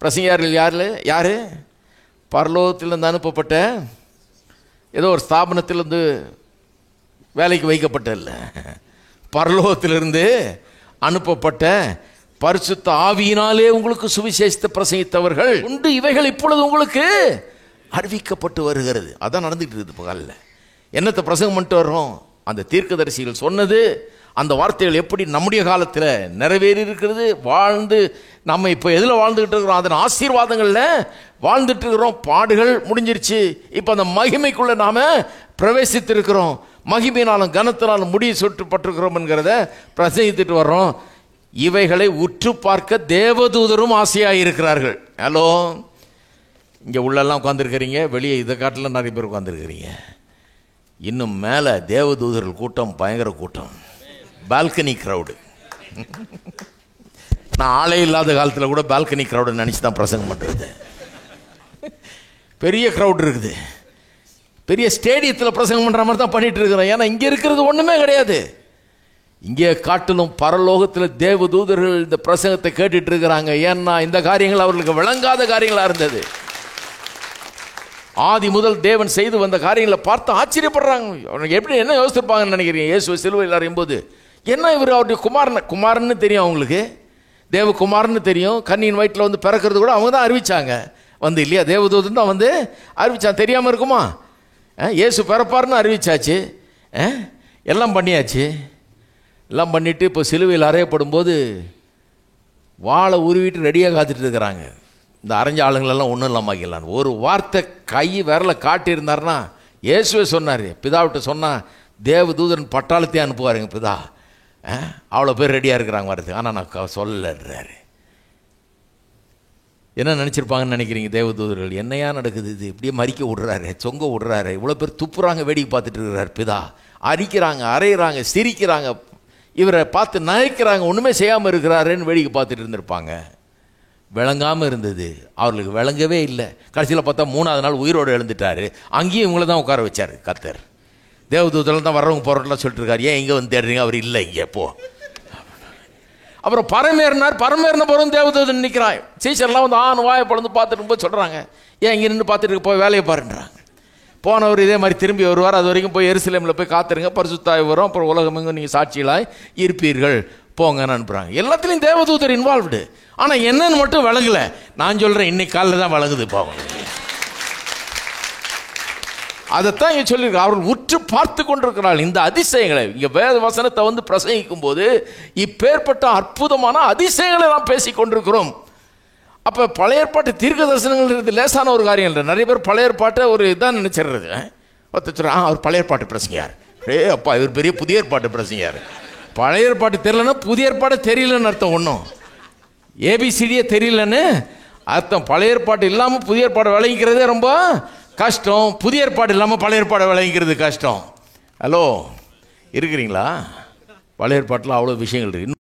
பிரசங்கியார்கள் யார்? பரலோகத்திலிருந்து அனுப்பப்பட்ட ஏதோ ஒரு ஸ்தாபனத்திலிருந்து வேலைக்கு வைக்கப்பட்ட இல்லை, பரலோகத்திலிருந்து அனுப்பப்பட்ட பரிசுத்த ஆவியினாலே உங்களுக்கு சுவிசேஷத்தை பிரசங்கித்தவர்கள் உண்டு. இவைகள் இப்பொழுது உங்களுக்கு அறிவிக்கப்பட்டு வருகிறது. அதான் நடந்துகிட்டு இருக்குது பகல்ல. என்னத்தை பிரசங்கம் பண்ணிட்டு வர்றோம்? அந்த தீர்க்கதரிசிகள் சொன்னது, அந்த வார்த்தைகள் எப்படி நம்முடைய காலத்தில் நிறைவேறி இருக்கிறது, வாழ்ந்து நம்ம இப்போ எதில் வாழ்ந்துகிட்டு இருக்கிறோம், அதன் ஆசீர்வாதங்களில் வாழ்ந்துட்டு இருக்கிறோம். பாடுகள் முடிஞ்சிருச்சு, இப்போ அந்த மகிமைக்குள்ளே நாம் பிரவேசித்திருக்கிறோம். மகிமையினாலும் கனத்தினாலும் முடிய சுட்டுப்பட்டிருக்கிறோம் என்கிறத பிரசங்கித்துட்டு வர்றோம். இவைகளை உற்று பார்க்க தேவதூதரும் ஆசையாக இருக்கிறார்கள். ஹலோ, இங்கே உள்ளெல்லாம் உட்காந்துருக்கிறீங்க, வெளியே இதை காட்டில் நிறைய பேர் உட்காந்துருக்கிறீங்க. இன்னும் மேலே தேவதூதர்கள் கூட்டம், பயங்கர கூட்டம், பால்கனி க்ரௌடு. நான் ஆளே இல்லாத காலத்தில் கூட பால்கனி க்ரௌடு நினச்சி தான் பிரசங்கம் பண்ணுறது. பெரிய க்ரௌட் இருக்குது, பெரிய ஸ்டேடியத்தில் பிரசங்கம் பண்ணுற மாதிரி தான் பண்ணிகிட்டு இருக்கிறேன். ஏன்னா இங்கே இருக்கிறது ஒன்றுமே கிடையாது. இங்கே காட்டிலும் பரலோகத்தில் தேவதூதர்கள் இந்த பிரசங்கத்தை கேட்டுட்டு இருக்கிறாங்க. ஏன்னா இந்த காரியங்கள் அவர்களுக்கு விளங்காத காரியங்களாக இருந்தது. ஆதி முதல் தேவன் செய்து வந்த காரியங்களை பார்த்து ஆச்சரியப்படுறாங்க. அவனுக்கு எப்படி என்ன யோசிச்சிருப்பாங்கன்னு நினைக்கிறீங்க? இயேசு சிலுவையில் அறையும்போது என்ன இவர் அவருடைய குமாரன்னு தெரியும், அவங்களுக்கு தேவகுமாரன்னு தெரியும். கண்ணியின் வயிற்றில் வந்து பிறக்கிறது கூட அவங்க தான் அறிவிச்சாங்க வந்து, இல்லையா? தேவதூதன் தான் வந்து அறிவிச்சான். தெரியாமல் இருக்குமா? இயேசு பிறப்பாருன்னு அறிவிச்சாச்சு, எல்லாம் பண்ணியாச்சு. எல்லாம் பண்ணிவிட்டு இப்போ சிலுவையில் அறையப்படும் போது வாழை உருவிட்டு ரெடியாக காத்துட்டு இருக்கிறாங்க. இந்த அரைஞ்ச ஆளுங்களெல்லாம் ஒன்றும் இல்லாமல் ஒரு வார்த்தை கை விரலை காட்டியிருந்தாருன்னா, இயேசுவே சொன்னார், பிதாவிட்ட சொன்னால் தேவதூதன் பட்டாளத்தையே அனுப்புவாருங்க பிதா, அவ்வளோ பேர் ரெடியாக இருக்கிறாங்க வரது. ஆனால் நான் சொல்லலைன்றாரு. என்ன நினச்சிருப்பாங்கன்னு நினைக்கிறீங்க தேவதூதர்கள்? என்னையா நடக்குது இது? இப்படியே மறிக்க விடுறாரு, சொங்க விடுறாரு, இவ்வளோ பேர் துப்புறாங்க, வேடிக்கை பார்த்துட்டு இருக்கிறார் பிதா. அரிக்கிறாங்க, அரைகிறாங்க, சிரிக்கிறாங்க, இவரை பார்த்து நகைக்கிறாங்க, ஒன்றுமே செய்யாமல் இருக்கிறாருன்னு வேடிக்கை பார்த்துட்டு இருந்திருப்பாங்க. விளங்காமல் இருந்தது, அவர்களுக்கு விளங்கவே இல்லை. கடைசியில் பார்த்தா 3ஆவது நாள் உயிரோடு எழுந்துட்டார். அங்கேயும் இவங்கள தான் உட்கார வச்சார் கர்த்தர். தேவதூதர்கள் தான் வர்றவங்க போகிறவங்களாம் சொல்லிட்டு இருக்காரு, ஏன் இங்கே வந்து தேடுறீங்க, அவர் இல்லை இங்கே போ. அப்புறம் பரமேறின போகிறோம் தேவதூதன் நிற்கிறான். சீச்சர்லாம் வந்து வாயை பழந்து பார்த்துட்டு போய் சொல்கிறாங்க, ஏன் இங்கே நின்று பார்த்துட்டு போய் வேலையை பாருன்றாங்க. போனவர் இதே மாதிரி திரும்பி வருவார். அது வரைக்கும் போய் எருசலேமில் போய் காத்துருங்க, பரிசுத்தாய் வரும், அப்புறம் உலகமெங்கும் நீங்கள் சாட்சிகளாய் இருப்பீர்கள், போங்கன்னு அனுப்புகிறாங்க. எல்லாத்துலேயும் தேவதூதர் இன்வால்வ்டு. ஆனால் என்னன்னு மட்டும் விளங்கலை. நான் சொல்கிறேன், இன்னைக்கு காலையில் தான் விளங்குது பாவம். அதைத்தான் இங்கே சொல்லியிருக்க, அவர்கள் உற்று பார்த்து கொண்டிருக்கிறாள் இந்த அதிசயங்களை. இங்கே வேத வசனத்தை வந்து பிரசங்கிக்கும் போது இப்பேற்பட்ட அற்புதமான அதிசயங்களை நாம் பேசி கொண்டிருக்கிறோம். அப்போ பழைய ஏற்பாட்டு தீர்க்க தரிசனங்கள் லேசான ஒரு காரியம் இல்லை. நிறைய பேர் பழைய ஏற்பாட்டை ஒரு இதான் நினைச்சிடுறது. அவர் பழைய ஏற்பாட்டு பிரசங்கியார், அப்பா இவர் பெரிய புதிய ஏற்பாட்டு பிரசங்கியார். பழைய ஏற்பாட்டு தெரியலன்னா புதிய ஏற்பாடு தெரியலன்னு அர்த்தம். ஒன்றும் ஏபிசிடியே தெரியலன்னு அர்த்தம். பழைய ஏற்பாடு இல்லாமல் புதிய ஏற்பாடு விளங்கிக்கிறதே ரொம்ப கஷ்டம். புதிய ஏற்பாடு இல்லாமல் பழைய ஏற்பாடு விளங்கிக்கிறது கஷ்டம். ஹலோ, இருக்கிறீங்களா? பழைய ஏற்பாட்டில் அவ்வளோ விஷயங்கள் இருக்குது.